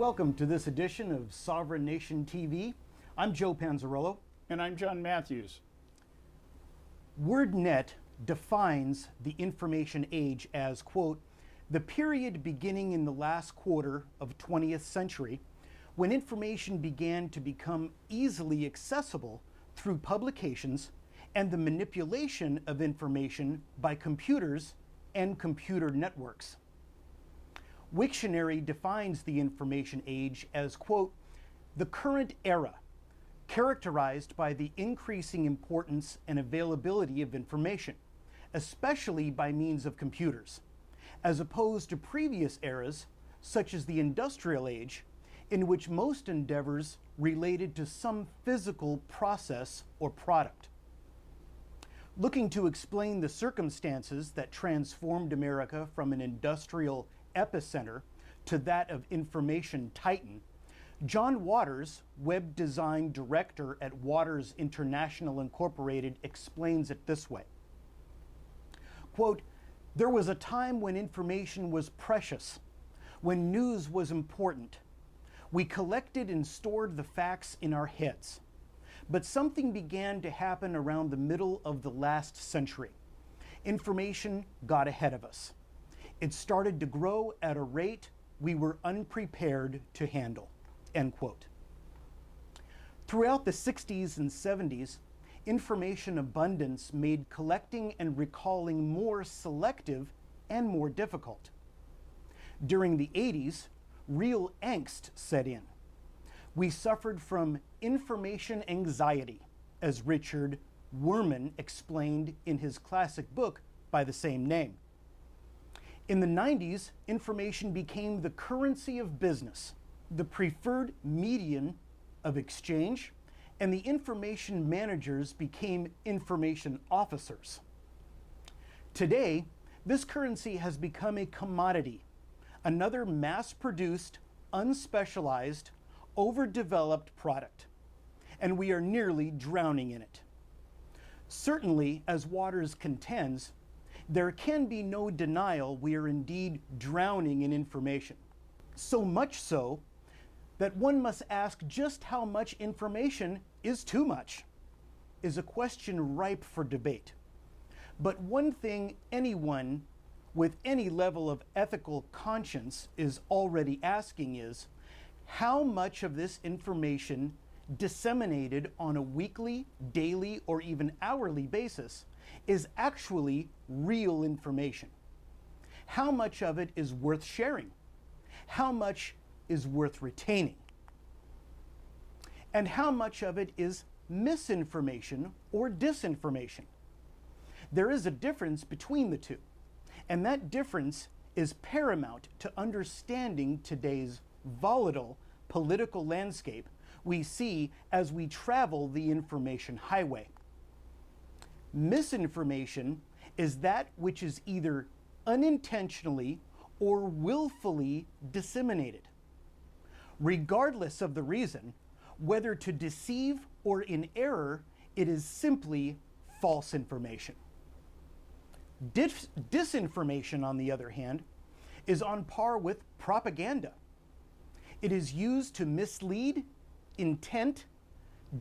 Welcome to this edition of Sovereign Nation TV. I'm Joe Panzarello. And I'm John Matthews. WordNet defines the information age as, quote, the period beginning in the last quarter of 20th century when information began to become easily accessible through publications and the manipulation of information by computers and computer networks. Wiktionary defines the information age as, quote, the current era, characterized by the increasing importance and availability of information, especially by means of computers, as opposed to previous eras, such as the industrial age, in which most endeavors related to some physical process or product. Looking to explain the circumstances that transformed America from an industrial epicenter to that of information titan, John Waters, web design director at Waters International Incorporated, explains it this way. Quote, there was a time when information was precious, when news was important. We collected and stored the facts in our heads. But something began to happen around the middle of the last century. Information got ahead of us. It started to grow at a rate we were unprepared to handle, end quote. Throughout the 60s and 70s, information abundance made collecting and recalling more selective and more difficult. During the 80s, real angst set in. We suffered from information anxiety, as Richard Wurman explained in his classic book by the same name. In the 90s, information became the currency of business, the preferred medium of exchange, and the information managers became information officers. Today, this currency has become a commodity, another mass-produced, unspecialized, overdeveloped product, and we are nearly drowning in it. Certainly, as Waters contends, there can be no denial we are indeed drowning in information. So much so that one must ask just how much information is too much, is a question ripe for debate. But one thing anyone with any level of ethical conscience is already asking is, how much of this information disseminated on a weekly, daily, or even hourly basis is actually real information? How much of it is worth sharing? How much is worth retaining? And how much of it is misinformation or disinformation? There is a difference between the two, and that difference is paramount to understanding today's volatile political landscape we see as we travel the information highway. Misinformation is that which is either unintentionally or willfully disseminated. Regardless of the reason, whether to deceive or in error, it is simply false information. Disinformation, on the other hand, is on par with propaganda. It is used to mislead, intent,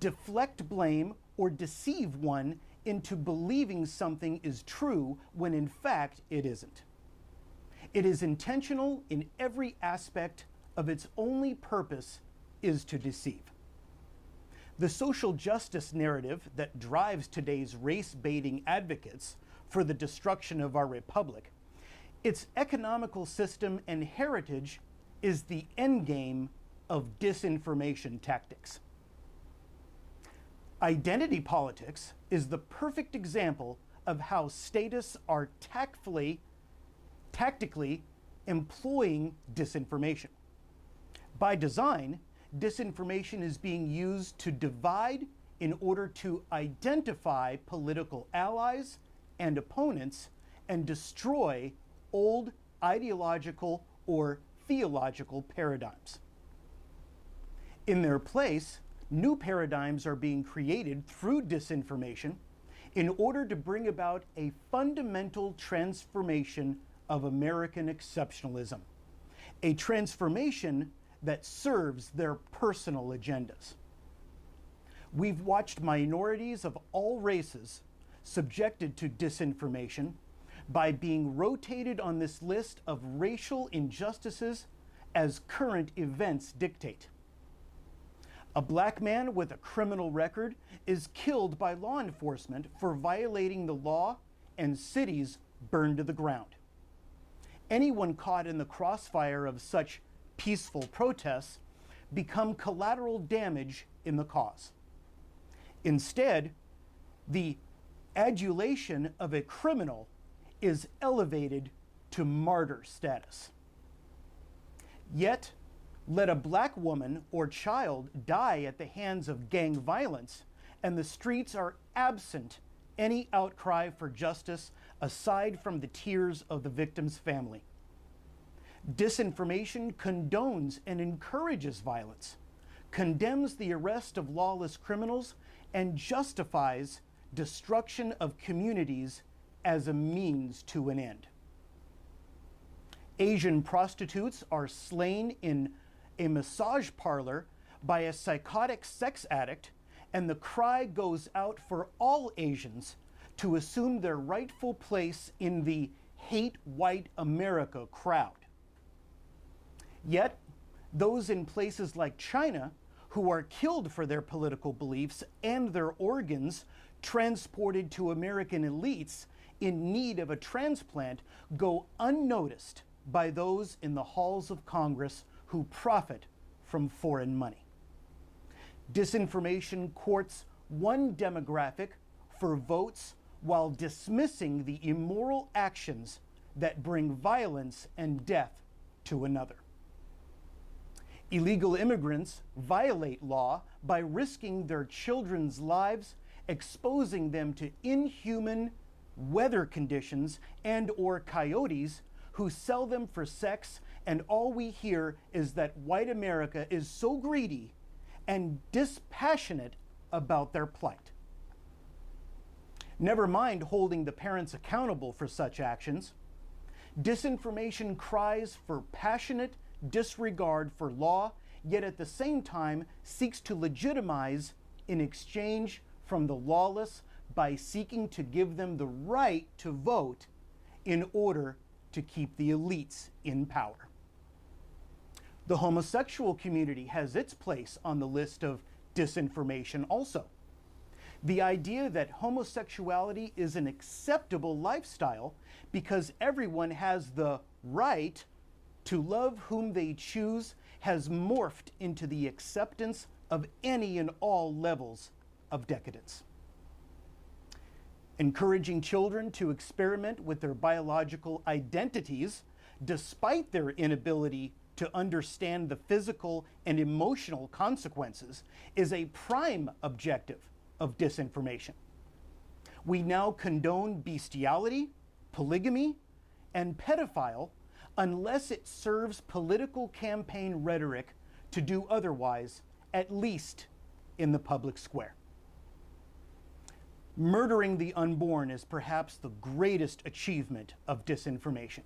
deflect blame, or deceive one into believing something is true when in fact it isn't. It is intentional in every aspect of its only purpose is to deceive. The social justice narrative that drives today's race-baiting advocates for the destruction of our republic, its economical system and heritage is the endgame of disinformation tactics. Identity politics is the perfect example of how statists are tactically employing disinformation. By design, disinformation is being used to divide in order to identify political allies and opponents and destroy old ideological or theological paradigms. In their place, new paradigms are being created through disinformation in order to bring about a fundamental transformation of American exceptionalism, a transformation that serves their personal agendas. We've watched minorities of all races subjected to disinformation by being rotated on this list of racial injustices as current events dictate. A black man with a criminal record is killed by law enforcement for violating the law, and cities burned to the ground. Anyone caught in the crossfire of such peaceful protests become collateral damage in the cause. Instead, the adulation of a criminal is elevated to martyr status. Yet, let a black woman or child die at the hands of gang violence, and the streets are absent any outcry for justice aside from the tears of the victim's family. Disinformation condones and encourages violence, condemns the arrest of lawless criminals, and justifies destruction of communities as a means to an end. Asian prostitutes are slain in a massage parlor by a psychotic sex addict, and the cry goes out for all Asians to assume their rightful place in the hate white America crowd. Yet, those in places like China who are killed for their political beliefs and their organs transported to American elites in need of a transplant go unnoticed by those in the halls of Congress who profit from foreign money. Disinformation courts one demographic for votes while dismissing the immoral actions that bring violence and death to another. Illegal immigrants violate law by risking their children's lives, exposing them to inhuman weather conditions and/or coyotes who sell them for sex, and all we hear is that white America is so greedy and dispassionate about their plight. Never mind holding the parents accountable for such actions. Disinformation cries for passionate disregard for law, yet at the same time seeks to legitimize in exchange from the lawless by seeking to give them the right to vote in order to keep the elites in power. The homosexual community has its place on the list of disinformation also. The idea that homosexuality is an acceptable lifestyle because everyone has the right to love whom they choose has morphed into the acceptance of any and all levels of decadence. Encouraging children to experiment with their biological identities despite their inability to understand the physical and emotional consequences is a prime objective of disinformation. We now condone bestiality, polygamy, and pedophile unless it serves political campaign rhetoric to do otherwise, at least in the public square. Murdering the unborn is perhaps the greatest achievement of disinformation.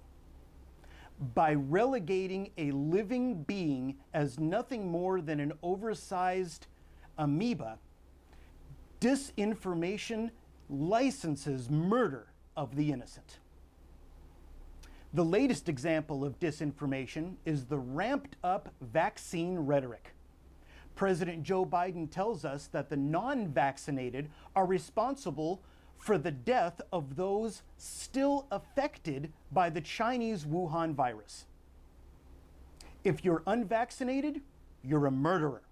By relegating a living being as nothing more than an oversized amoeba, disinformation licenses murder of the innocent. The latest example of disinformation is the ramped up vaccine rhetoric. President Joe Biden tells us that the non-vaccinated are responsible for the death of those still affected by the Chinese Wuhan virus. If you're unvaccinated, you're a murderer.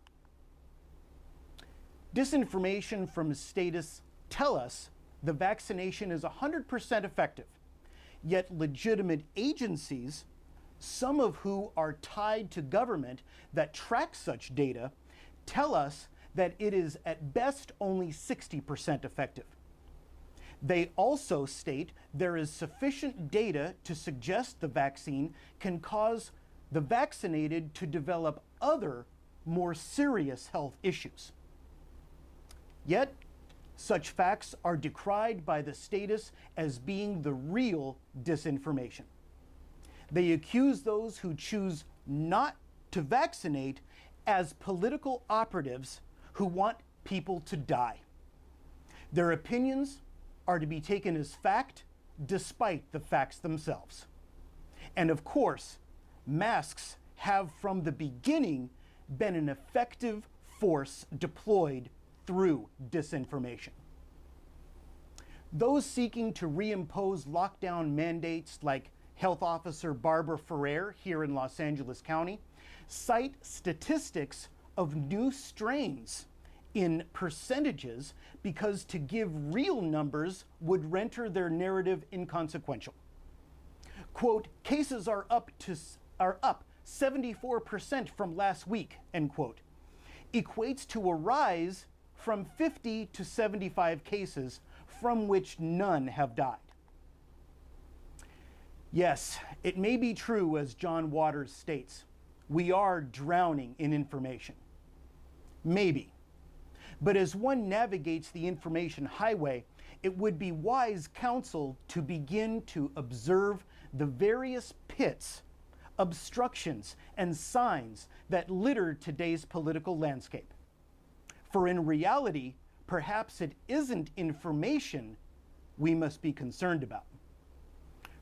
Disinformation from statists tell us the vaccination is 100% effective, yet legitimate agencies, some of who are tied to government that track such data, tell us that it is at best only 60% effective. They also state there is sufficient data to suggest the vaccine can cause the vaccinated to develop other, more serious health issues. Yet, such facts are decried by the statists as being the real disinformation. They accuse those who choose not to vaccinate as political operatives who want people to die. Their opinions are to be taken as fact despite the facts themselves. And of course, masks have from the beginning been an effective force deployed through disinformation. Those seeking to reimpose lockdown mandates like Health Officer Barbara Ferrer here in Los Angeles County cite statistics of new strains in percentages because to give real numbers would render their narrative inconsequential. Quote, cases are up 74% from last week, end quote, equates to a rise from 50 to 75 cases from which none have died. Yes, it may be true, as John Waters states, we are drowning in information. Maybe. But as one navigates the information highway, it would be wise counsel to begin to observe the various pits, obstructions, and signs that litter today's political landscape. For in reality, perhaps it isn't information we must be concerned about.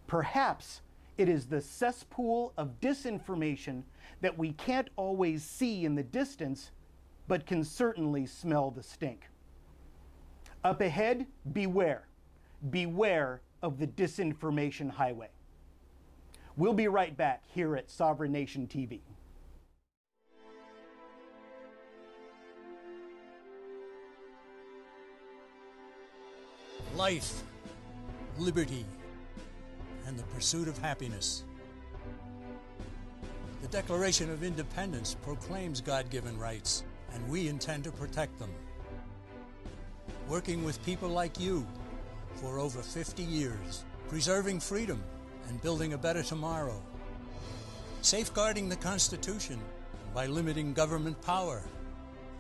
Perhaps it is the cesspool of disinformation that we can't always see in the distance, but can certainly smell the stink. Up ahead, beware. Beware of the disinformation highway. We'll be right back here at Sovereign Nation TV. Life, liberty, and the pursuit of happiness. The Declaration of Independence proclaims God-given rights, and we intend to protect them. Working with people like you for over 50 years, preserving freedom and building a better tomorrow. Safeguarding the Constitution by limiting government power.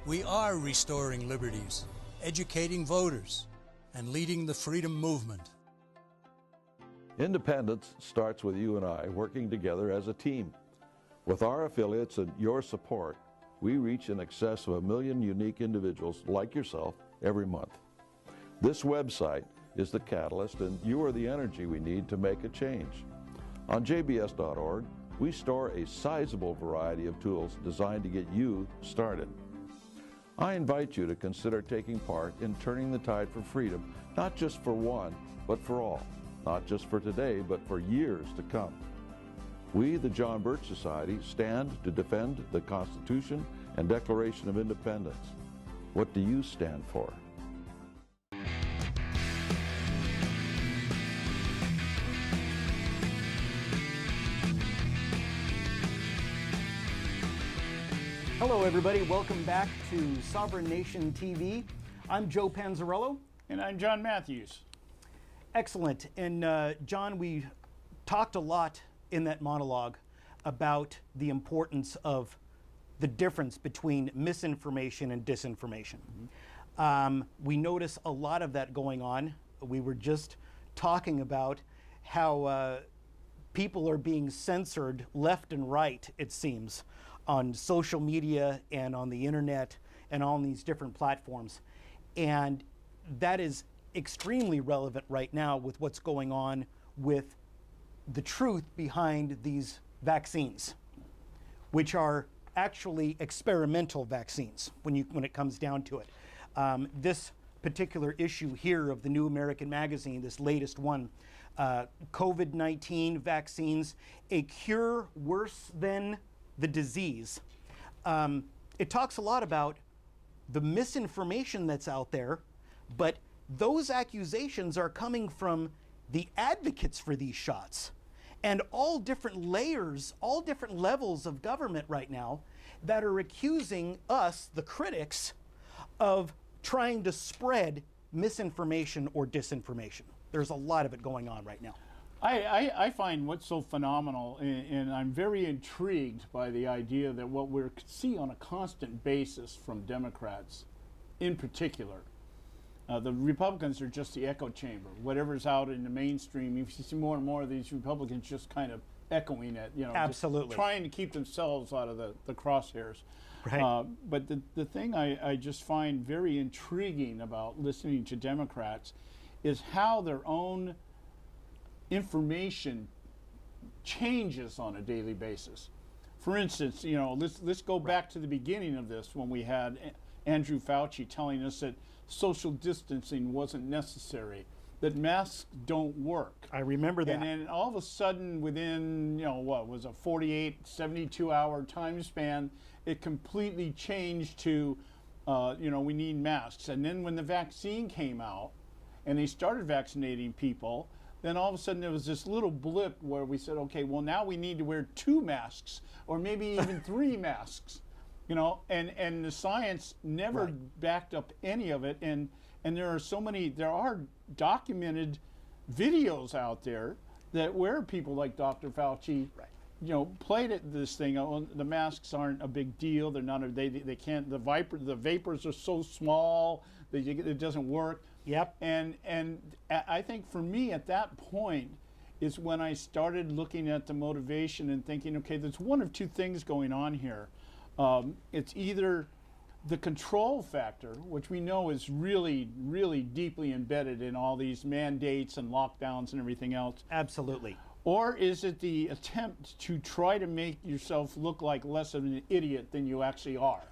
We are restoring liberties, educating voters, and leading the freedom movement. Independence starts with you and I working together as a team. With our affiliates and your support, we reach in excess of 1 million unique individuals like yourself every month. This website is the catalyst, and you are the energy we need to make a change. On jbs.org, we store a sizable variety of tools designed to get you started. I invite you to consider taking part in turning the tide for freedom, not just for one, but for all. Not just for today, but for years to come. We, the John Birch Society, stand to defend the Constitution and Declaration of Independence. What do you stand for? Hello, everybody. Welcome back to Sovereign Nation TV. I'm Joe Panzarello. And I'm John Matthews. Excellent. And John, we talked a lot in that monologue about the importance of the difference between misinformation and disinformation. We notice a lot of that going on. We were just talking about how people are being censored left and right, it seems, on social media and on the internet and on these different platforms. And that is extremely relevant right now with what's going on with the truth behind these vaccines, which are actually experimental vaccines when it comes down to it. This particular issue here of the New American Magazine, this latest one, COVID-19 vaccines, a cure worse than the disease. It talks a lot about the misinformation that's out there, but those accusations are coming from the advocates for these shots and all different layers, all different levels of government right now that are accusing us, the critics, of trying to spread misinformation or disinformation. There's a lot of it going on right now. I find what's so phenomenal, and I'm very intrigued by the idea that what we see on a constant basis from Democrats in particular, the Republicans are just the echo chamber. Whatever's out in the mainstream, you see more and more of these Republicans just kind of echoing it, you know, Absolutely. just trying to keep themselves out of the crosshairs. Right. But the thing I just find very intriguing about listening to Democrats is how their own information changes on a daily basis. For instance, you know, let's go back to the beginning of this when we had Andrew Fauci telling us that social distancing wasn't necessary, that masks don't work. I remember that. And then all of a sudden, within, you know, what was a 48, 72-hour time span, it completely changed to, you know, we need masks. And then when the vaccine came out and they started vaccinating people, then all of a sudden there was this little blip where we said, okay, well, now we need to wear 2 masks or maybe even 3 masks, you know, and the science never backed up any of it. And there are documented videos out there that where people like Dr. Fauci, you know, played at this thing. Oh, the masks aren't a big deal. They're not. They can't. The vapors are so small that it doesn't work. Yep. And I think for me at that point is when I started looking at the motivation and thinking, okay, there's one of 2 things going on here. It's either the control factor, which we know is really, really deeply embedded in all these mandates and lockdowns and everything else. Absolutely. Or is it the attempt to try to make yourself look like less of an idiot than you actually are?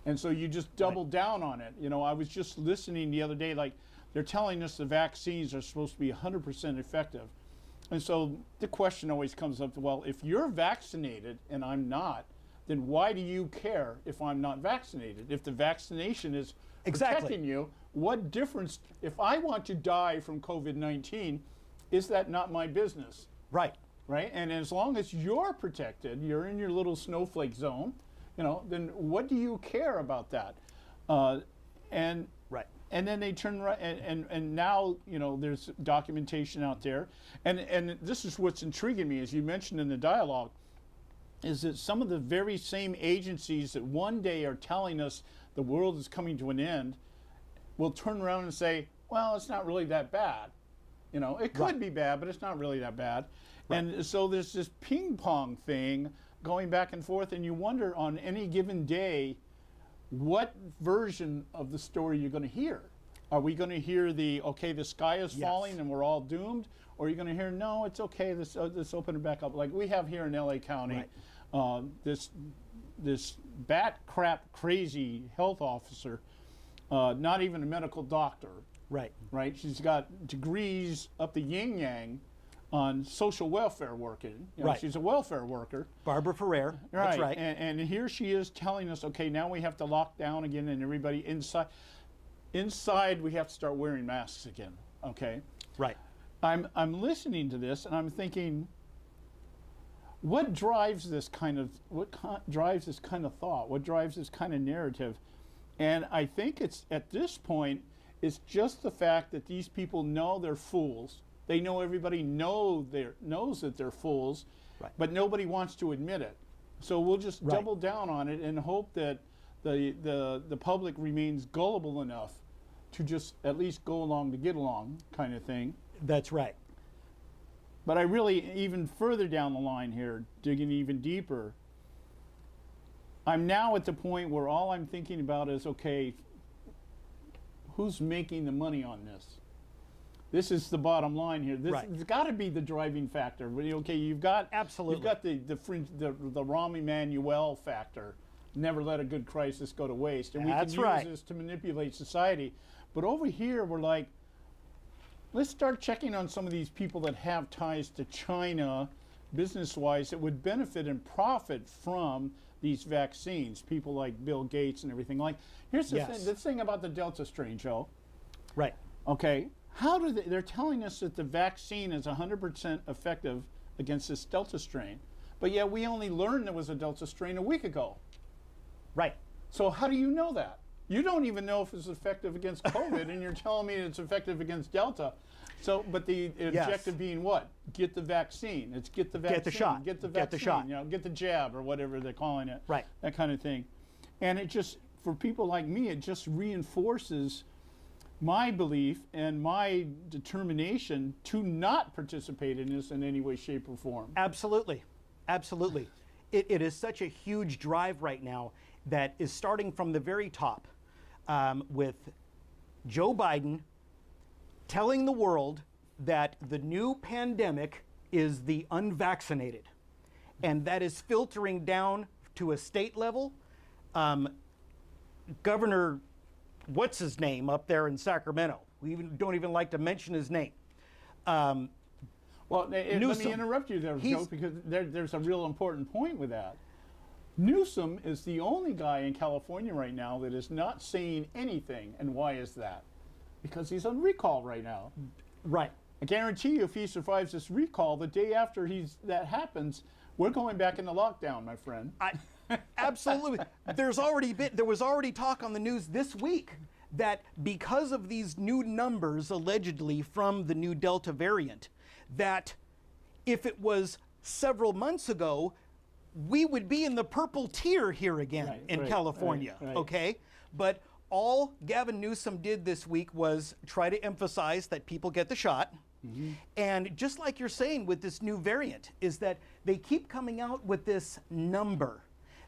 And so you just double down on it. You know, I was just listening the other day, like they're telling us the vaccines are supposed to be 100% effective. And so the question always comes up, well, if you're vaccinated and I'm not, then why do you care if I'm not vaccinated? If the vaccination is protecting you, what difference, if I want to die from COVID-19, is that not my business? Right. Right? And as long as you're protected, you're in your little snowflake zone, you know, then what do you care about that? And then they turn right, and now, you know, there's documentation out there. And this is what's intriguing me, as you mentioned in the dialogue, is that some of the very same agencies that one day are telling us the world is coming to an end will turn around and say, well, it's not really that bad. You know, it could be bad, but it's not really that bad. And so there's this ping pong thing going back and forth, and you wonder on any given day what version of the story you're going to hear. Are we going to hear the, okay, the sky is falling and we're all doomed? Or are you going to hear, no, it's okay, let's open it back up. Like we have here in LA County, this bat crap crazy health officer, not even a medical doctor. Right. She's got degrees up the yin yang on social welfare working. You know, she's a welfare worker. Barbara Ferrer. That's right. And here she is telling us, okay, now we have to lock down again, and everybody inside. Inside, we have to start wearing masks again. Okay. Right. I'm listening to this, and I'm thinking, what drives this kind of thought? What drives this kind of narrative? And I think it's at this point. It's just the fact that these people know they're fools. They know everybody knows that they're fools, but nobody wants to admit it. So we'll just double down on it and hope that the public remains gullible enough to just at least go along to get along kind of thing. That's right. But I really, even further down the line here, digging even deeper, I'm now at the point where all I'm thinking about is, okay, who's making the money on this? This is the bottom line here. This has got to be the driving factor. Okay, you've got the Rahm Emanuel factor. Never let a good crisis go to waste. And we can use this to manipulate society. But over here, we're like, let's start checking on some of these people that have ties to China, business-wise, that would benefit and profit from these vaccines. People like Bill Gates and everything. Like, here's the thing about the Delta strain, Joe. Right. Okay. How do they're telling us that the vaccine is 100% effective against this Delta strain, but yet we only learned there was a Delta strain a week ago. Right. So how do you know that? You don't even know if it's effective against COVID, and you're telling me it's effective against Delta. So, but the objective being what? Get the vaccine. It's get the vaccine. Get the shot. Get the vaccine. Get the shot. You know, get the jab or whatever they're calling it. Right. That kind of thing. And it just, for people like me, it just reinforces my belief and my determination to not participate in this in any way, shape, or form. Absolutely. Absolutely. It is such a huge drive right now that is starting from the very top with Joe Biden telling the world that the new pandemic is the unvaccinated. And that is filtering down to a state level. Governor, what's his name up there in Sacramento? We don't even like to mention his name. Well, let me interrupt you there, Joe, because there's a real important point with that. Newsom is the only guy in California right now that is not saying anything. And why is that? Because he's on recall right now. Right. I guarantee you if he survives this recall, the day after that happens, we're going back into lockdown, my friend. Absolutely. There was already talk on the news this week that because of these new numbers allegedly from the new Delta variant, that if it was several months ago, we would be in the purple tier here again in California, okay? But all Gavin Newsom did this week was try to emphasize that people get the shot. Mm-hmm. And just like you're saying with this new variant, is that they keep coming out with this number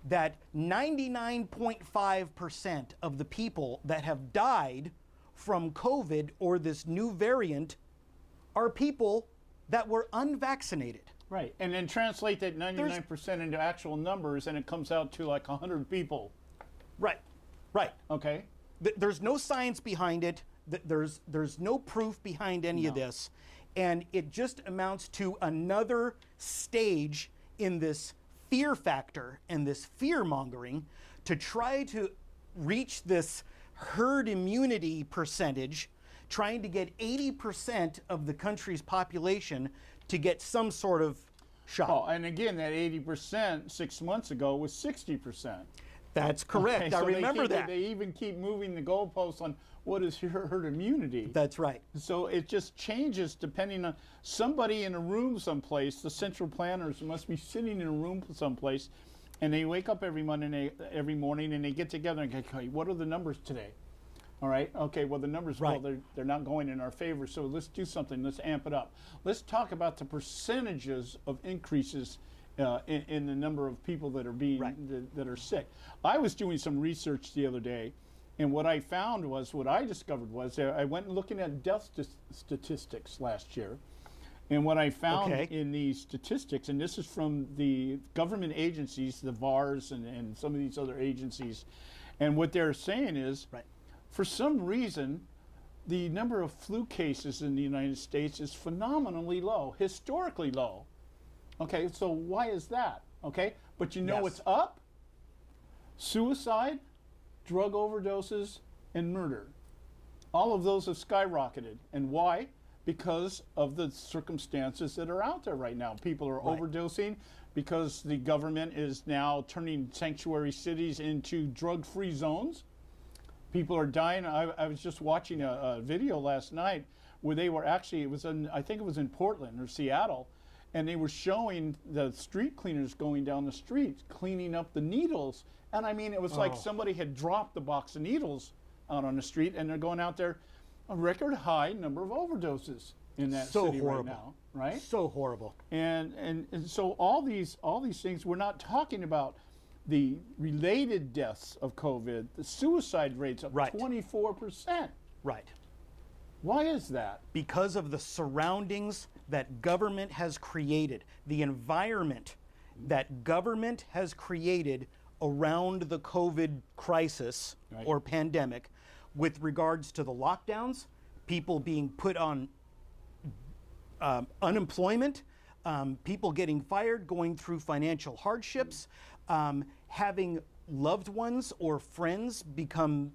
that 99.5% of the people that have died from COVID or this new variant are people that were unvaccinated. Right, and then translate that 99% into actual numbers and it comes out to like 100 people. Right, right. Okay. There's no science behind it. There's no proof behind any of this. And it just amounts to another stage in this fear factor and this fear mongering to try to reach this herd immunity percentage, trying to get 80% of the country's population to get some sort of shot. Oh, and again, that 80% 6 months ago was 60%. That's correct. Okay, I so remember that. They even keep moving the goalposts on what is herd immunity. That's right. So it just changes depending on somebody in a room someplace. The central planners must be sitting in a room someplace, and they wake up every morning and they get together and go, okay, what are the numbers today? All right, okay, well, the numbers, well, they're not going in our favor, so let's do something. Let's amp it up. Let's talk about the percentages of increases in the number of people that are that are sick. I was doing some research the other day, and what I discovered was I went looking at death statistics last year, and what I found in these statistics, and this is from the government agencies, the VARs and some of these other agencies, and what they're saying is, for some reason, the number of flu cases in the United States is phenomenally low, historically low. Okay, so why is that? Okay, but you know what's up? Suicide, drug overdoses, and murder. All of those have skyrocketed. And why? Because of the circumstances that are out there right now. People are overdosing because the government is now turning sanctuary cities into drug-free zones. People are dying. I was just watching a video last night where they were actually, I think it was in Portland or Seattle, and they were showing the street cleaners going down the street, cleaning up the needles. And I mean, it was like somebody had dropped the box of needles out on the street, and they're going out there, a record high number of overdoses in that city right now, right? So horrible. And so all these things, we're not talking about the related deaths of COVID, the suicide rates up 24%. Right. Why is that? Because of the surroundings that government has created, the environment that government has created around the COVID crisis or pandemic with regards to the lockdowns, people being put on unemployment, people getting fired, going through financial hardships, having loved ones or friends become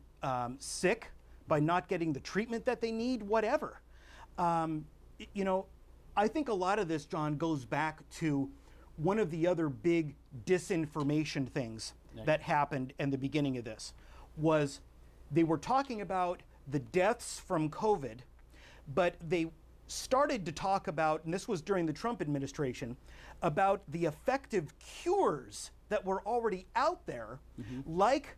sick by not getting the treatment that they need, whatever. You know, I think a lot of this, John, goes back to one of the other big disinformation things that happened in the beginning of this was they were talking about the deaths from COVID, but they started to talk about, and this was during the Trump administration, about the effective cures that were already out there, like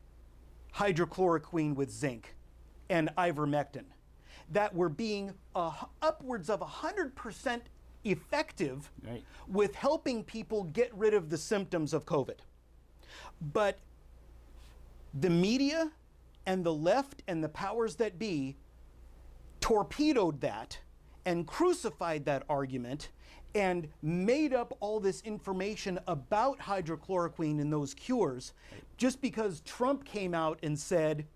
hydrochloroquine with zinc and ivermectin that were being upwards of 100% effective Right. with helping people get rid of the symptoms of COVID. But the media and the left and the powers that be torpedoed that and crucified that argument and made up all this information about hydrochloroquine and those cures just because Trump came out and said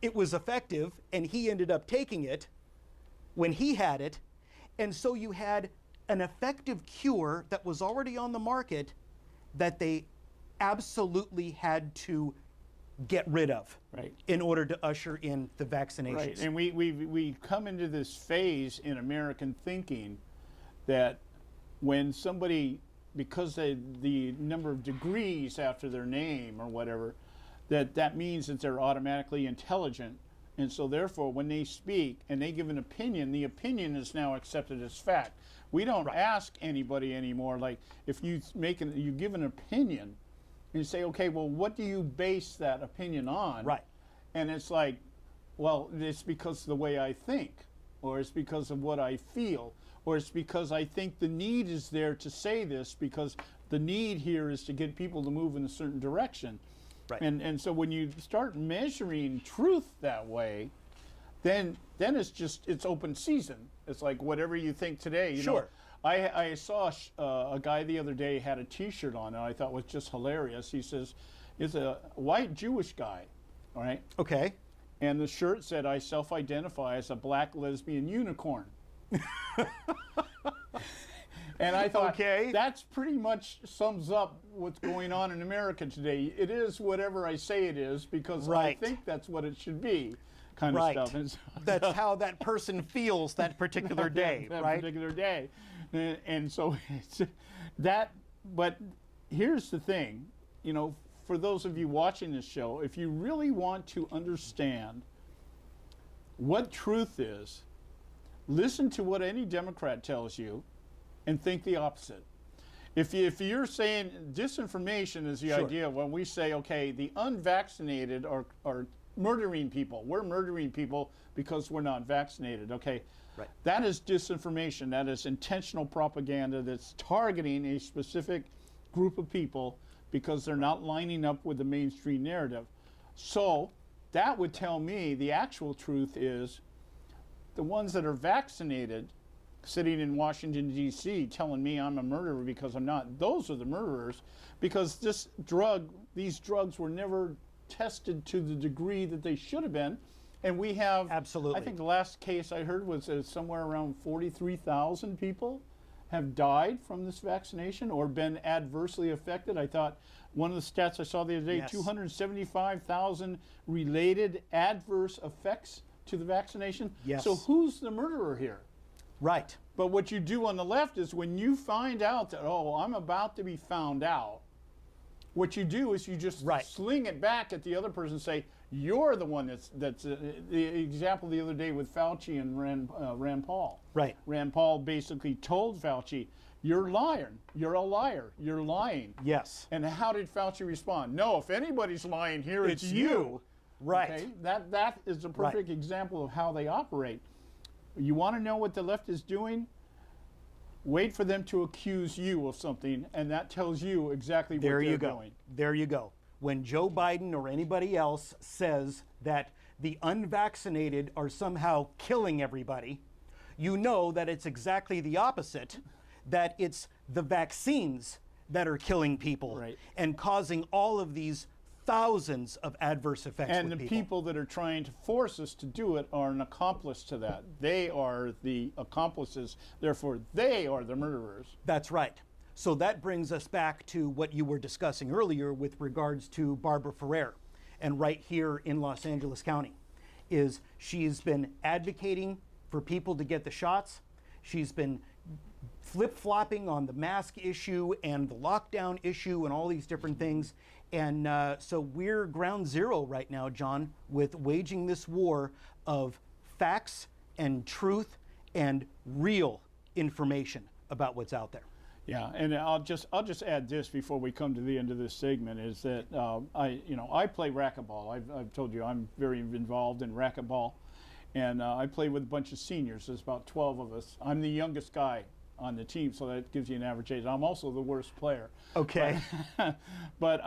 it was effective and he ended up taking it when he had it. And so you had an effective cure that was already on the market that they absolutely had to get rid of Right. in order to usher in the vaccinations. Right, and we come into this phase in American thinking that when somebody, because the number of degrees after their name or whatever, that means that they're automatically intelligent, and so therefore when they speak and they give an opinion, the opinion is now accepted as fact. We don't ask anybody anymore, like if you give an opinion, and you say, okay, well, what do you base that opinion on? Right. And it's like, well, it's because of the way I think, or it's because of what I feel, or it's because I think the need is there to say this, because the need here is to get people to move in a certain direction. Right. And so when you start measuring truth that way, then it's open season. It's like whatever you think today. You know, I saw a guy the other day had a T-shirt on, and I thought was just hilarious. He says, it's a white Jewish guy, all right? Okay. And the shirt said, I self-identify as a black lesbian unicorn. And I thought, Okay. that's pretty much sums up what's going on in America today. It is whatever I say it is because Right. I think that's what it should be, kind Right. of stuff. And so, That's how that person feels that particular day, that right? particular day. And so it's that, but here's the thing, you know, for those of you watching this show, if you really want to understand what truth is, listen to what any Democrat tells you and think the opposite. If you're saying disinformation is the idea when we say, okay, the unvaccinated are murdering people. We're murdering people because we're not vaccinated, okay? Right. That is disinformation. That is intentional propaganda that's targeting a specific group of people because they're not lining up with the mainstream narrative. So that would tell me the actual truth is the ones that are vaccinated sitting in Washington, D.C., telling me I'm a murderer because I'm not. Those are the murderers because these drugs were never tested to the degree that they should have been. And we have, Absolutely. I think the last case I heard was somewhere around 43,000 people have died from this vaccination or been adversely affected. I thought one of the stats I saw the other day, Yes. 275,000 related adverse effects to the vaccination. Yes. So who's the murderer here? Right. But what you do on the left is when you find out that, oh, I'm about to be found out, what you do is you just sling it back at the other person and say, you're the one that's the example the other day with Fauci and Rand Paul. Right. Rand Paul basically told Fauci, you're lying, you're a liar, you're lying. Yes. And how did Fauci respond? No, if anybody's lying here, it's you. Right. Okay? That is a perfect example of how they operate. You want to know what the left is doing? Wait for them to accuse you of something, and that tells you exactly what they're doing. There you go. When Joe Biden or anybody else says that the unvaccinated are somehow killing everybody, you know that it's exactly the opposite, that it's the vaccines that are killing people and causing all of these thousands of adverse effects and with the people that are trying to force us to do it are an accomplice to that. They are the accomplices, therefore they are the murderers. That's right. So that brings us back to what you were discussing earlier with regards to Barbara Ferrer. And right here in Los Angeles County is she's been advocating for people to get the shots. She's been flip-flopping on the mask issue and the lockdown issue and all these different things. And so we're ground zero right now, John, with waging this war of facts and truth and real information about what's out there. Yeah, and I'll just add this before we come to the end of this segment is that I play racquetball. I've told you I'm very involved in racquetball, And I played with a bunch of seniors. There's about 12 of us. I'm the youngest guy on the team, so that gives you an average age. I'm also the worst player. Okay. But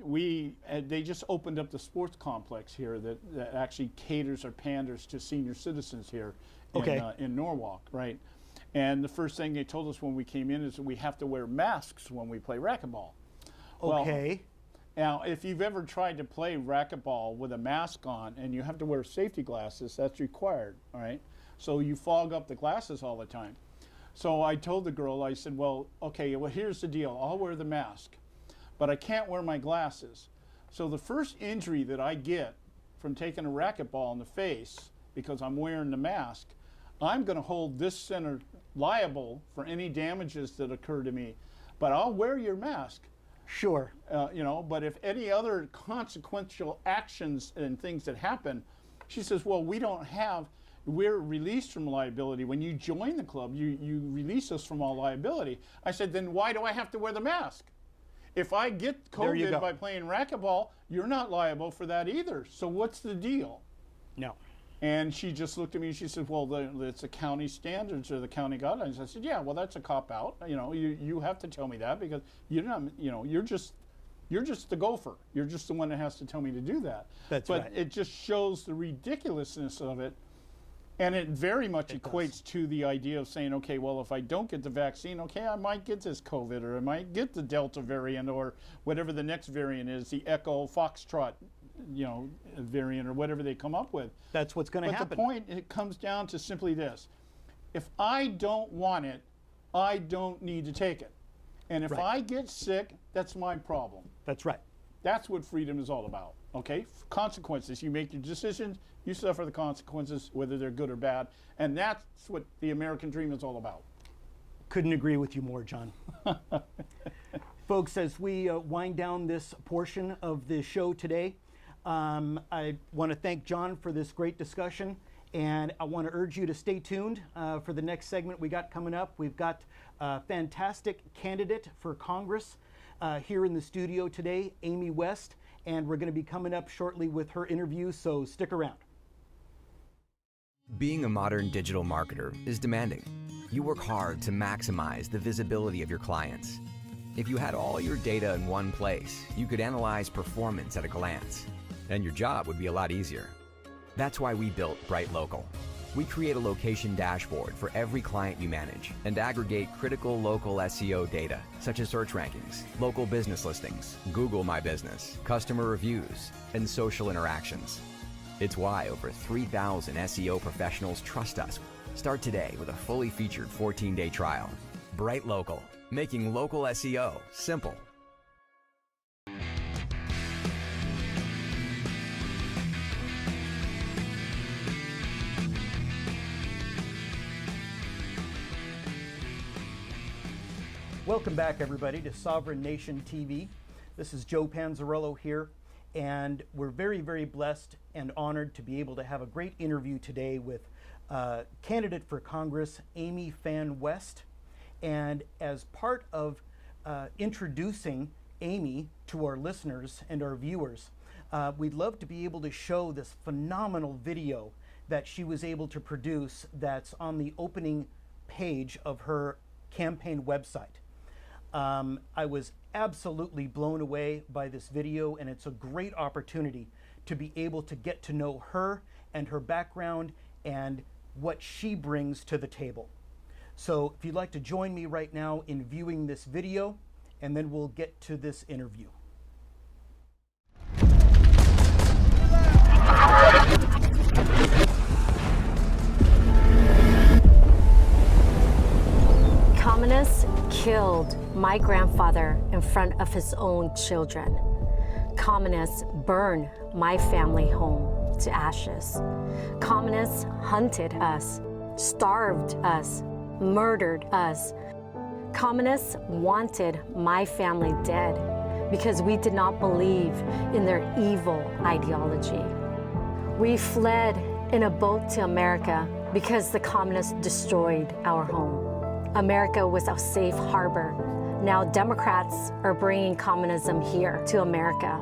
they just opened up the sports complex here that actually caters or panders to senior citizens here in Norwalk, right? And the first thing they told us when we came in is that we have to wear masks when we play racquetball. Okay. Well, now, if you've ever tried to play racquetball with a mask on and you have to wear safety glasses, that's required, all right? So you fog up the glasses all the time. So I told the girl, I said, well, okay, well, here's the deal. I'll wear the mask, but I can't wear my glasses. So the first injury that I get from taking a racquetball in the face because I'm wearing the mask, I'm going to hold this center liable for any damages that occur to me, but I'll wear your mask. Sure. You know, but if any other consequential actions and things that happen, she says, well, we're released from liability. When you join the club, you release us from all liability. I said, then why do I have to wear the mask? If I get COVID by playing racquetball, you're not liable for that either. So what's the deal? No. And she just looked at me and she said, well, it's the county standards or the county guidelines. I said, yeah, well, that's a cop-out. You know, you have to tell me that because you're not, you know, you're just the gopher. You're just the one that has to tell me to do that. That's right. But it just shows the ridiculousness of it. And it very much equates to the idea of saying, okay, well, if I don't get the vaccine, okay, I might get this COVID or I might get the Delta variant or whatever the next variant is, the Echo Foxtrot, you know, variant or whatever they come up with. That's what's going to happen. But the point, it comes down to simply this. If I don't want it, I don't need to take it. And if I get sick, that's my problem. That's right. That's what freedom is all about, okay? Consequences. You make your decisions, you suffer the consequences, whether they're good or bad. And that's what the American dream is all about. Couldn't agree with you more, John. Folks, as we wind down this portion of the show today, I want to thank John for this great discussion, and I want to urge you to stay tuned for the next segment we got coming up. We've got a fantastic candidate for Congress here in the studio today, Amy West, and we're going to be coming up shortly with her interview, so stick around. Being a modern digital marketer is demanding. You work hard to maximize the visibility of your clients. If you had all your data in one place, you could analyze performance at a glance, and your job would be a lot easier. That's why we built Bright Local. We create a location dashboard for every client you manage and aggregate critical local SEO data, such as search rankings, local business listings, Google My Business, customer reviews, and social interactions. It's why over 3,000 SEO professionals trust us. Start today with a fully featured 14-day trial. Bright Local, making local SEO simple. Welcome back, everybody, to Sovereign Nation TV. This is Joe Panzarello here, and we're very, very blessed and honored to be able to have a great interview today with candidate for Congress, Amy Phan West. And as part of introducing Amy to our listeners and our viewers, we'd love to be able to show this phenomenal video that she was able to produce that's on the opening page of her campaign website. I was absolutely blown away by this video, and it's a great opportunity to be able to get to know her and her background and what she brings to the table. So if you'd like to join me right now in viewing this video, and then we'll get to this interview. Communists killed my grandfather in front of his own children. Communists burned my family home to ashes. Communists hunted us, starved us, murdered us. Communists wanted my family dead because we did not believe in their evil ideology. We fled in a boat to America because the communists destroyed our home. America was a safe harbor. Now Democrats are bringing communism here to America.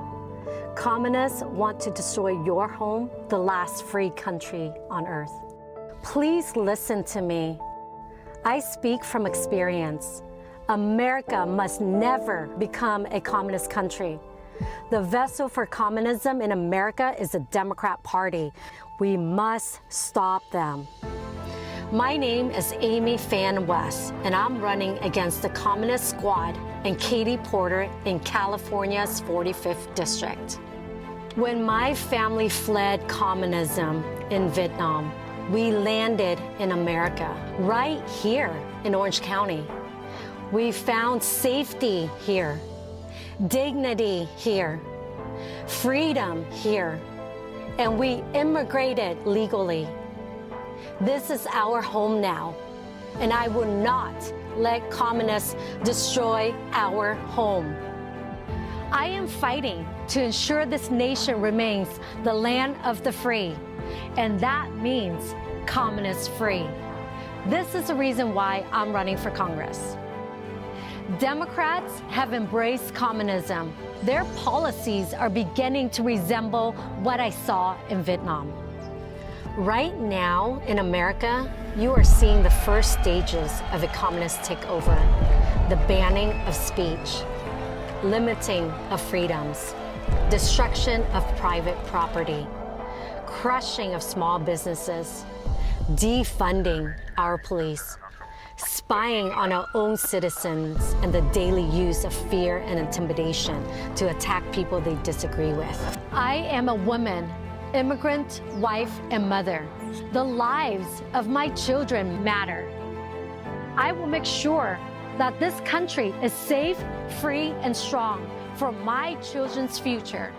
Communists want to destroy your home, the last free country on earth. Please listen to me. I speak from experience. America must never become a communist country. The vessel for communism in America is the Democrat Party. We must stop them. My name is Amy Phan West, and I'm running against the Communist Squad and Katie Porter in California's 45th District. When my family fled communism in Vietnam, we landed in America, right here in Orange County. We found safety here, dignity here, freedom here, and we immigrated legally. This is our home now, and I will not let communists destroy our home. I am fighting to ensure this nation remains the land of the free, and that means communist free. This is the reason why I'm running for Congress. Democrats have embraced communism. Their policies are beginning to resemble what I saw in Vietnam. Right now in America, you are seeing the first stages of a communist takeover. The banning of speech, limiting of freedoms, destruction of private property, crushing of small businesses, defunding our police, spying on our own citizens, and the daily use of fear and intimidation to attack people they disagree with. I am a woman, immigrant, wife, and mother. The lives of my children matter. I will make sure that this country is safe, free, and strong for my children's future.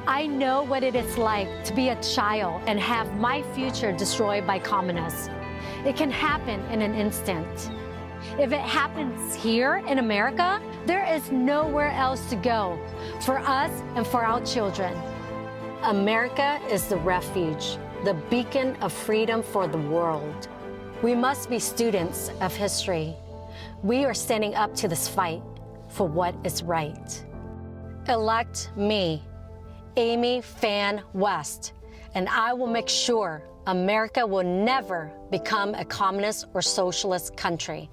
I know what it is like to be a child and have my future destroyed by communists. It can happen in an instant. If it happens here in America, there is nowhere else to go for us and for our children. America is the refuge, the beacon of freedom for the world. We must be students of history. We are standing up to this fight for what is right. Elect me, Amy Phan West, and I will make sure America will never become a communist or socialist country.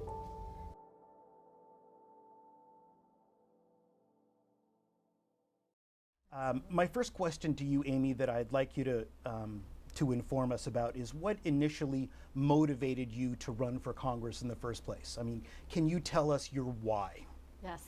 My first question to you, Amy, that I'd like you to inform us about is what initially motivated you to run for Congress in the first place? I mean, can you tell us your why? Yes.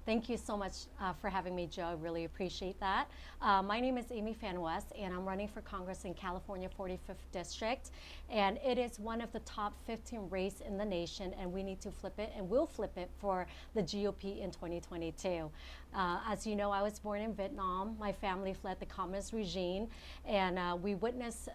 Thank you so much for having me, Joe. I really appreciate that. My name is Amy Phan West, and I'm running for Congress in California 45th District. And it is one of the top 15 races in the nation, and we need to flip it, and we'll flip it for the GOP in 2022. As you know, I was born in Vietnam. My family fled the communist regime, and we witnessed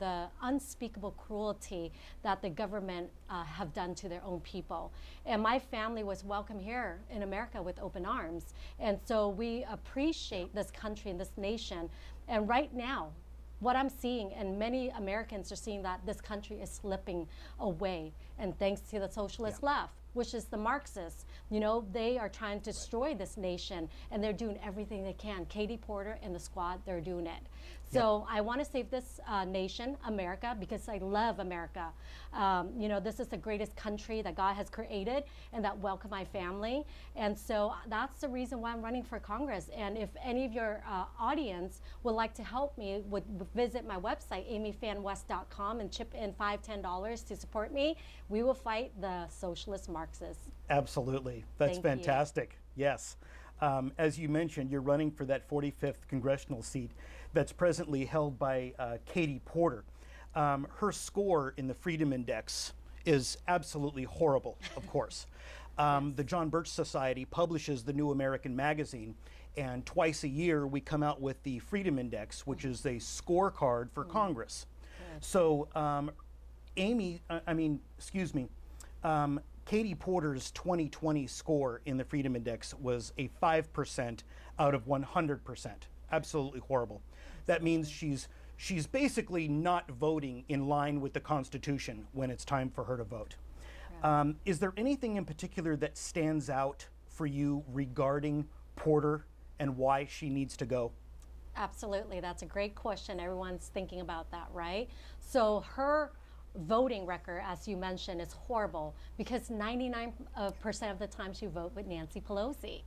the unspeakable cruelty that the government have done to their own people. And my family was welcome here in America with open arms. And so we appreciate this country and this nation. And right now, what I'm seeing, and many Americans are seeing, that this country is slipping away. And thanks to the socialist left, which is the Marxists, you know, they are trying to destroy this nation, and they're doing everything they can. Katie Porter and the squad, they're doing it. So I want to save this nation, America, because I love America. You know, this is the greatest country that God has created, and that welcome my family. And so that's the reason why I'm running for Congress. And if any of your audience would like to help me, would visit my website, amyphanwest.com, and chip in $5, $10 to support me, we will fight the socialist Marxists. Absolutely. That's fantastic. Yes. As you mentioned, you're running for that 45th congressional seat that's presently held by Katie Porter. Her score in the Freedom Index is absolutely horrible, of course. The John Birch Society publishes the New American Magazine, and twice a year we come out with the Freedom Index, which is a scorecard for Congress. So Katie Porter's 2020 score in the Freedom Index was a 5% out of 100%. Absolutely horrible. That means she's basically not voting in line with the Constitution when it's time for her to vote. Is there anything in particular that stands out for you regarding Porter and why she needs to go? Absolutely. That's a great question. Everyone's thinking about that, right? So her voting record, as you mentioned, is horrible because 99% of the time she vote with Nancy Pelosi.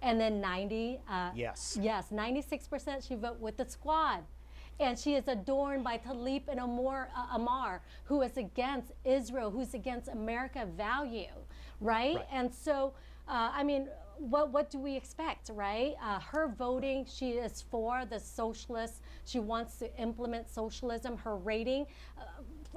And then 96% she vote with the squad. And she is adorned by Tlaib and Amar, who is against Israel, who's against America value, right? And so, I mean, what do we expect, right? Her voting, she is for the socialists. She wants to implement socialism. Her rating,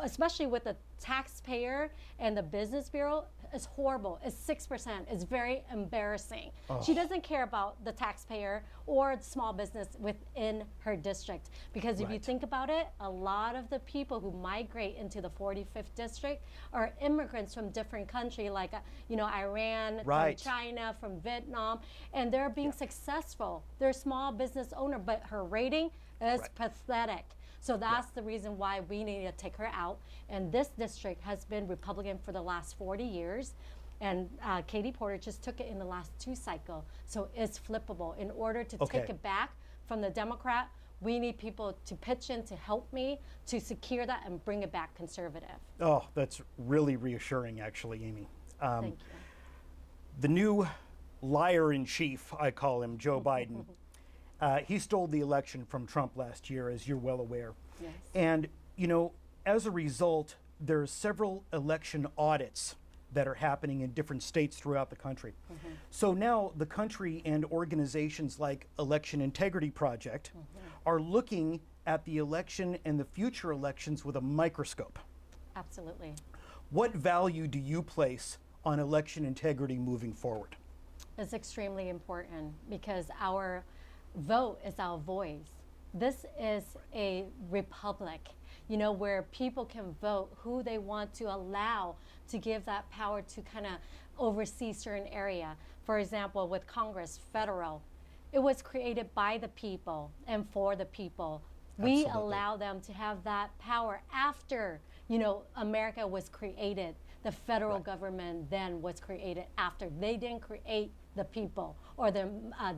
especially with the taxpayer and the business bureau, is horrible. It's 6%. It's very embarrassing. Oh. She doesn't care about the taxpayer or the small business within her district. Because if you think about it, a lot of the people who migrate into the 45th district are immigrants from different countries, like Iran, from China, from Vietnam, and they're being successful. They're small business owner, but her rating is pathetic. So that's the reason why we need to take her out. And this district has been Republican for the last 40 years. And Katie Porter just took it in the last 2 cycles. So it's flippable. In order to take it back from the Democrat, we need people to pitch in to help me to secure that and bring it back conservative. Oh, that's really reassuring, actually, Amy. Thank you. The new liar in chief, I call him, Joe Biden. He stole the election from Trump last year, as you're well aware. Yes. And, as a result, there's several election audits that are happening in different states throughout the country. So now the country and organizations like Election Integrity Project are looking at the election and the future elections with a microscope. Absolutely. What value do you place on election integrity moving forward? It's extremely important because our vote is our voice. This is a republic, where people can vote who they want to allow to give that power to kind of oversee certain area. For example, with Congress, federal, it was created by the people and for the people. We allow them to have that power after, America was created. The federal government then was created after. They didn't create the people or the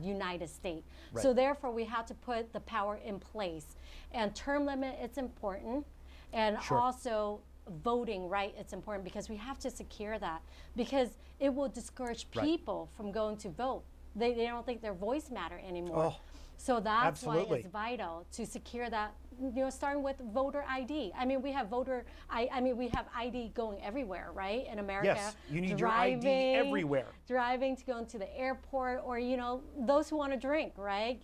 United States. So therefore, we have to put the power in place. And term limit, it's important. And also voting, it's important because we have to secure that because it will discourage people from going to vote. They don't think their voice matter anymore. So that's why it's vital to secure that, starting with voter ID. I mean, we have we have ID going everywhere, right, in America. Yes, you need your ID everywhere. Driving to go into the airport or, those who want to drink, right,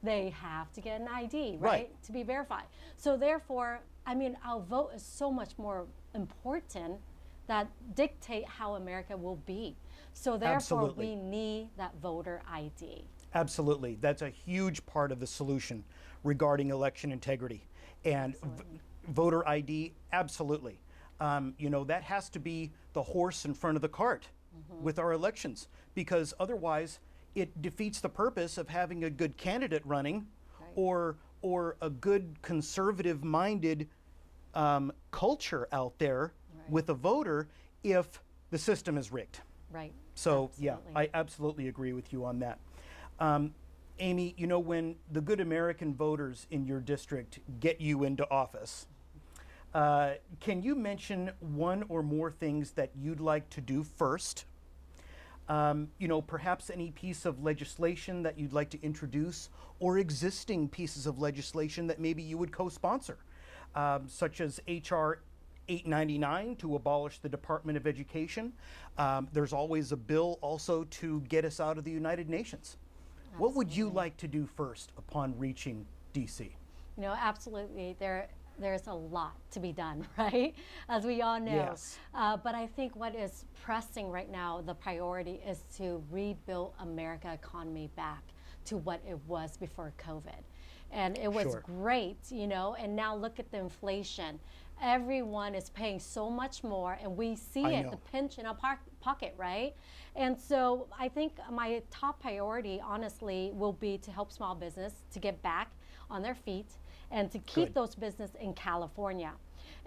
they have to get an ID, right, to be verified. So therefore, our vote is so much more important that dictate how America will be. So therefore, we need that voter ID. Absolutely. That's a huge part of the solution regarding election integrity. And voter ID, absolutely. That has to be the horse in front of the cart with our elections, because otherwise it defeats the purpose of having a good candidate running or a good conservative-minded culture out there with a voter if the system is rigged. Right. So, I absolutely agree with you on that. Amy, when the good American voters in your district get you into office, can you mention one or more things that you'd like to do first? Perhaps any piece of legislation that you'd like to introduce or existing pieces of legislation that maybe you would co-sponsor, such as H.R. 899 to abolish the Department of Education. There's always a bill also to get us out of the United Nations. Absolutely. What would you like to do first upon reaching D.C.? Absolutely. There's a lot to be done, right? As we all know. Yes. But I think what is pressing right now, the priority is to rebuild America economy back to what it was before COVID. And it was great, and now look at the inflation. Everyone is paying so much more, and we see the pinch in our pocket, right? And so I think my top priority, honestly, will be to help small business to get back on their feet and to keep those business in California.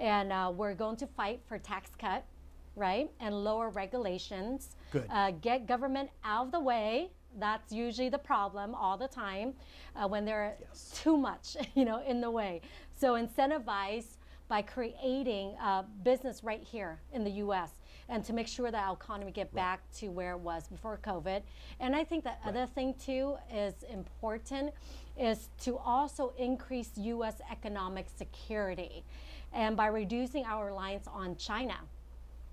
And we're going to fight for tax cut, right, and lower regulations. Get government out of the way, That's usually the problem all the time when they're Yes. too much, in the way. So incentivize by creating a business right here in the U.S. and to make sure that our economy get back to where it was before COVID. And I think that other thing too is important is to also increase U.S. economic security, and by reducing our reliance on China.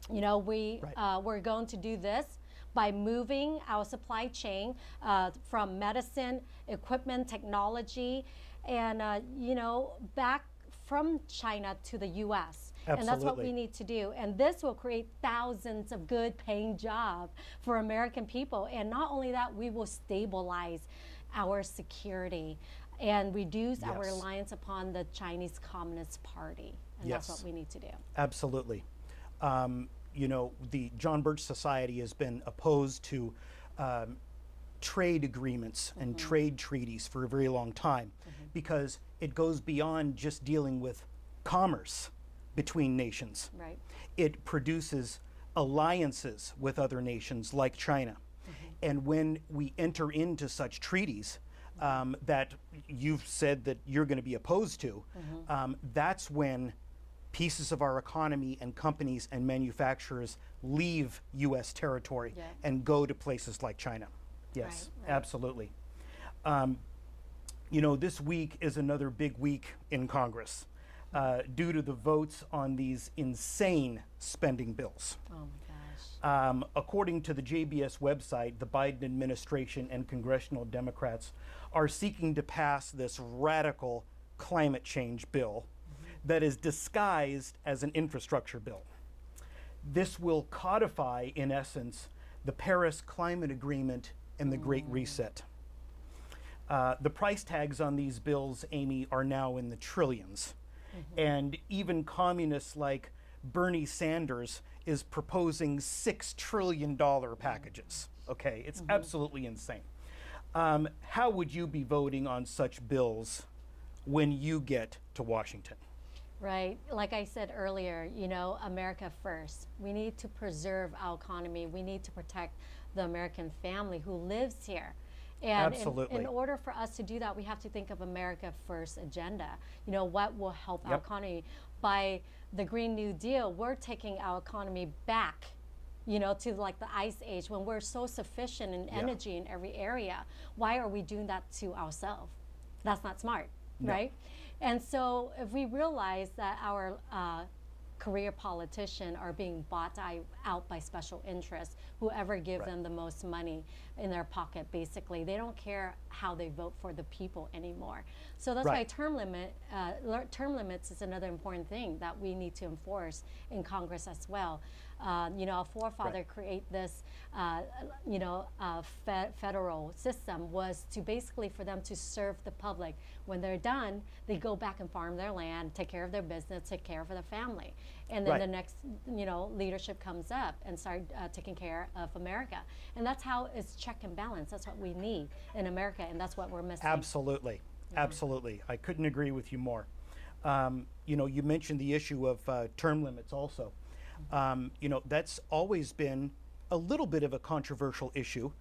We're going to do this by moving our supply chain from medicine, equipment, technology, and back from China to the U.S. Absolutely. And that's what we need to do. And this will create thousands of good paying jobs for American people. And not only that, we will stabilize our security and reduce our reliance upon the Chinese Communist Party. And that's what we need to do. Absolutely. The John Birch Society has been opposed to trade agreements and trade treaties for a very long time because it goes beyond just dealing with commerce between nations. Right. It produces alliances with other nations like China. And when we enter into such treaties that you've said that you're going to be opposed to, that's when pieces of our economy and companies and manufacturers leave U.S. territory and go to places like China. Yes, absolutely. This week is another big week in Congress due to the votes on these insane spending bills. Oh my gosh. According to the JBS website, the Biden administration and congressional Democrats are seeking to pass this radical climate change bill that is disguised as an infrastructure bill. This will codify, in essence, the Paris Climate Agreement and the Great Reset. The price tags on these bills, Amy, are now in the trillions. And even communists like Bernie Sanders is proposing $6 trillion packages. Okay, it's absolutely insane. How would you be voting on such bills when you get to Washington? Right. Like I said earlier, America first. We need to preserve our economy. We need to protect the American family who lives here. And Absolutely. in order for us to do that, we have to think of America first agenda. What will help our economy? By the Green New Deal, we're taking our economy back, to like the Ice Age when we're so sufficient in energy in every area. Why are we doing that to ourselves? That's not smart, right? And so if we realize that our career politicians are being bought out by special interests, whoever gives them the most money in their pocket, basically, they don't care how they vote for the people anymore. So that's why term limits is another important thing that we need to enforce in Congress as well. Our forefather create this, federal system was to basically for them to serve the public. When they're done, they go back and farm their land, take care of their business, take care of their family. And then the next, leadership comes up and start taking care of America. And that's how it's check and balance. That's what we need in America, and that's what we're missing. Absolutely. Absolutely. I couldn't agree with you more. You mentioned the issue of term limits also. That's always been a little bit of a controversial issue.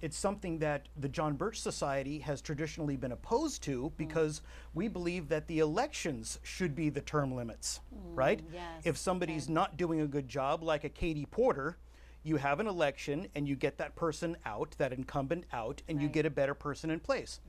It's something that the John Birch Society has traditionally been opposed to because we believe that the elections should be the term limits, right? Yes, if somebody's not doing a good job, like a Katie Porter, you have an election and you get that person out, that incumbent out, and you get a better person in place.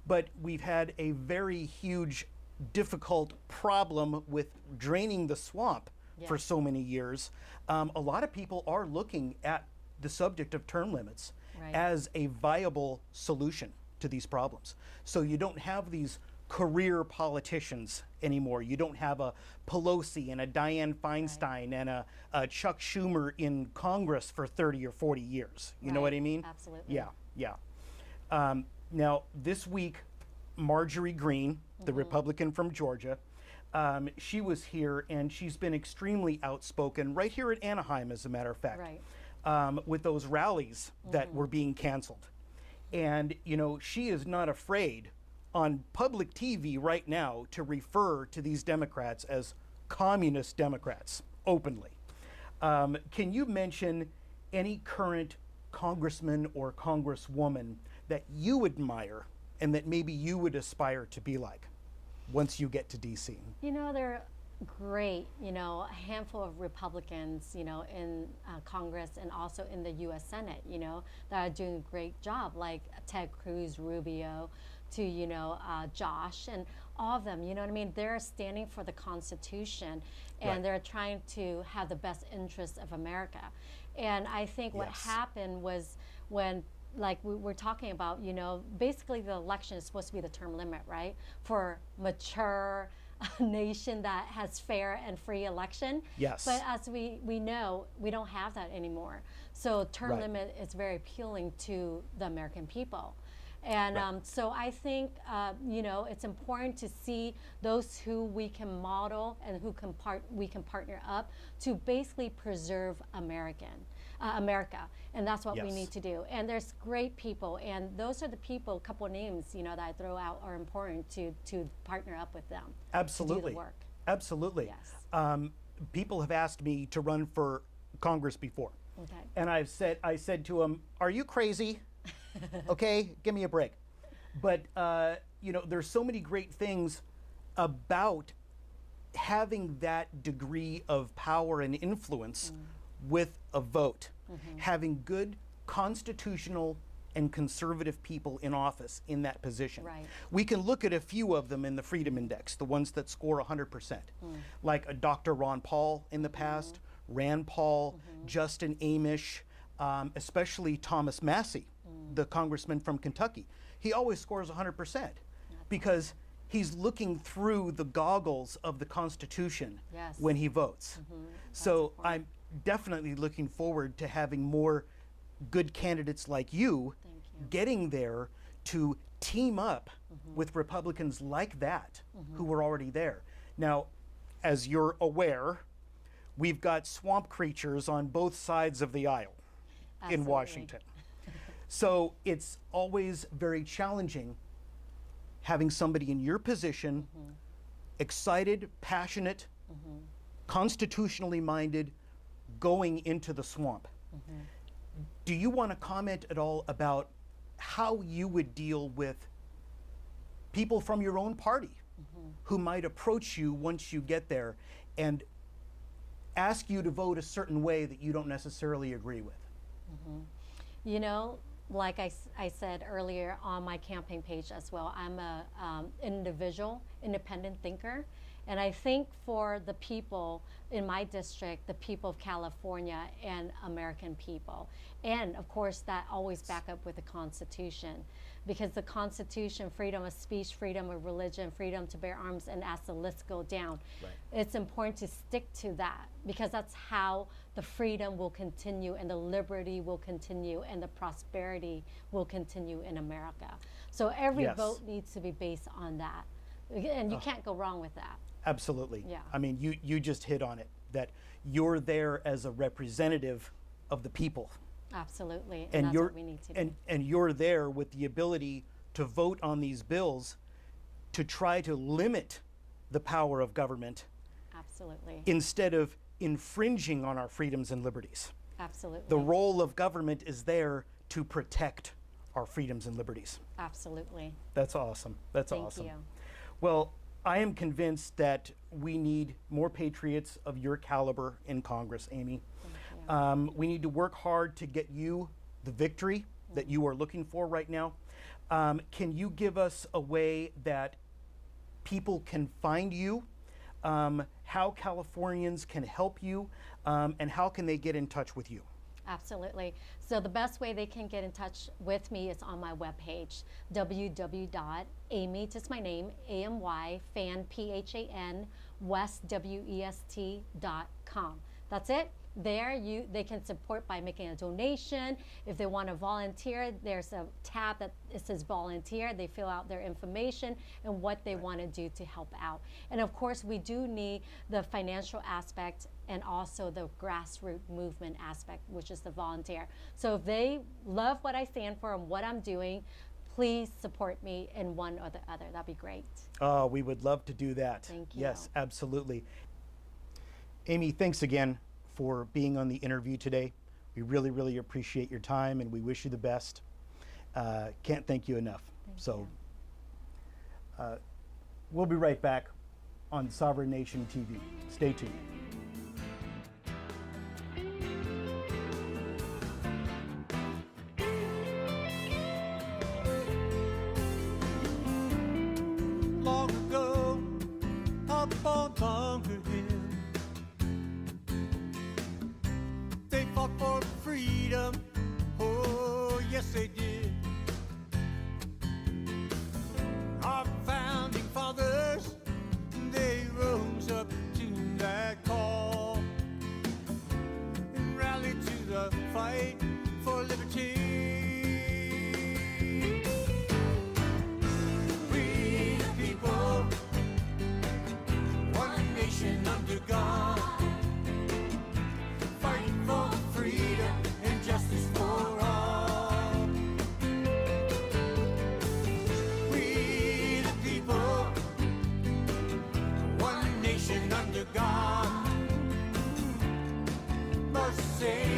But we've had a very huge, difficult problem with draining the swamp for so many years. A lot of people are looking at the subject of term limits as a viable solution to these problems. So you don't have these career politicians anymore. You don't have a Pelosi and a Dianne Feinstein and a Chuck Schumer in Congress for 30 or 40 years. You know what I mean? Absolutely. Yeah. Now, this week, Marjorie Greene, the Republican from Georgia, she was here and she's been extremely outspoken right here at Anaheim, as a matter of fact, with those rallies that were being canceled. And, she is not afraid on public TV right now to refer to these Democrats as communist Democrats openly. Can you mention any current congressman or congresswoman that you admire and that maybe you would aspire to be like once you get to DC? You know, there are great, you know, a handful of Republicans, you know, in Congress and also in the U.S. Senate, you know, that are doing a great job, like Ted Cruz, Rubio, to, you know, Josh, and all of them, you know what I mean? They're standing for the Constitution, and Right. they're trying to have the best interests of America. And I think what Yes. happened was when, like we were talking about, you know, basically the election is supposed to be the term limit, right? For mature nation that has fair and free election. Yes. But as we know, we don't have that anymore. So term Right. limit is very appealing to the American people. And Right. so I think, you know, it's important to see those who we can model and who we can partner up to basically preserve America. And that's what we Yes. need to do. And there's great people. And those are the people, a couple of names, you know, that I throw out are important to partner up with them. Absolutely. To do the work. Absolutely. Yes. People have asked me to run for Congress before. Okay. And I said to them, "Are you crazy? Okay, give me a break." But you know, there's so many great things about having that degree of power and influence with a vote, having good constitutional and conservative people in office in that position. Right. We can look at a few of them in the Freedom Index, the ones that score 100%, like a Dr. Ron Paul in the past, Rand Paul, Justin Amish, especially Thomas Massey, the congressman from Kentucky. He always scores 100% because he's looking through the goggles of the Constitution Yes. when he votes. So I'm definitely looking forward to having more good candidates like you Thank you. getting there to team up with Republicans like that who were already there. Now, as you're aware, we've got swamp creatures on both sides of the aisle in Absolutely. Washington. So it's always very challenging having somebody in your position, excited, passionate, constitutionally minded, going into the swamp. Do you want to comment at all about how you would deal with people from your own party who might approach you once you get there and ask you to vote a certain way that you don't necessarily agree with? You know, like I said earlier on my campaign page as well, I'm a individual, independent thinker. And I think for the people in my district, the people of California and American people, and of course that always back up with the Constitution, because the Constitution, freedom of speech, freedom of religion, freedom to bear arms, and as the list go down, it's important to stick to that because that's how the freedom will continue and the liberty will continue and the prosperity will continue in America. So every Yes. vote needs to be based on that. And you can't go wrong with that. Absolutely. Yeah. I mean, you just hit on it, that you're there as a representative of the people. Absolutely. And that's you're what we need to do. and you're there with the ability to vote on these bills to try to limit the power of government Absolutely. instead of infringing on our freedoms and liberties. Absolutely. The role of government is there to protect our freedoms and liberties. Absolutely. That's awesome. That's Thank awesome. you. Well, I am convinced that we need more patriots of your caliber in Congress, Amy. We need to work hard to get you the victory that you are looking for right now. Can you give us a way that people can find you, how Californians can help you, and how can they get in touch with you? Absolutely. So the best way they can get in touch with me is on my webpage, www.amy, just my name, AMY, Phan, Phan, West, WEST.com. That's it. There they can support by making a donation. If they want to volunteer, there's a tab that it says volunteer. They fill out their information and what they want to do to help out. And of course, we do need the financial aspect and also the grassroots movement aspect, which is the volunteer. So if they love what I stand for and what I'm doing, please support me in one or the other. That'd be great. Oh, we would love to do that. Thank you. Yes, absolutely. Amy, thanks again for being on the interview today. We We really, really appreciate your time, and we wish you the best. Can't thank you enough. We'll be right back on Sovereign Nation TV. Stay tuned. Long ago, up on Bunker Hill, they fought for freedom. Oh, yes, they did. Our founding fathers, they rose up to that call and rallied to the fight for liberty. We the people, one nation under God, fighting for freedom and justice for all. We the people, one nation under God, must say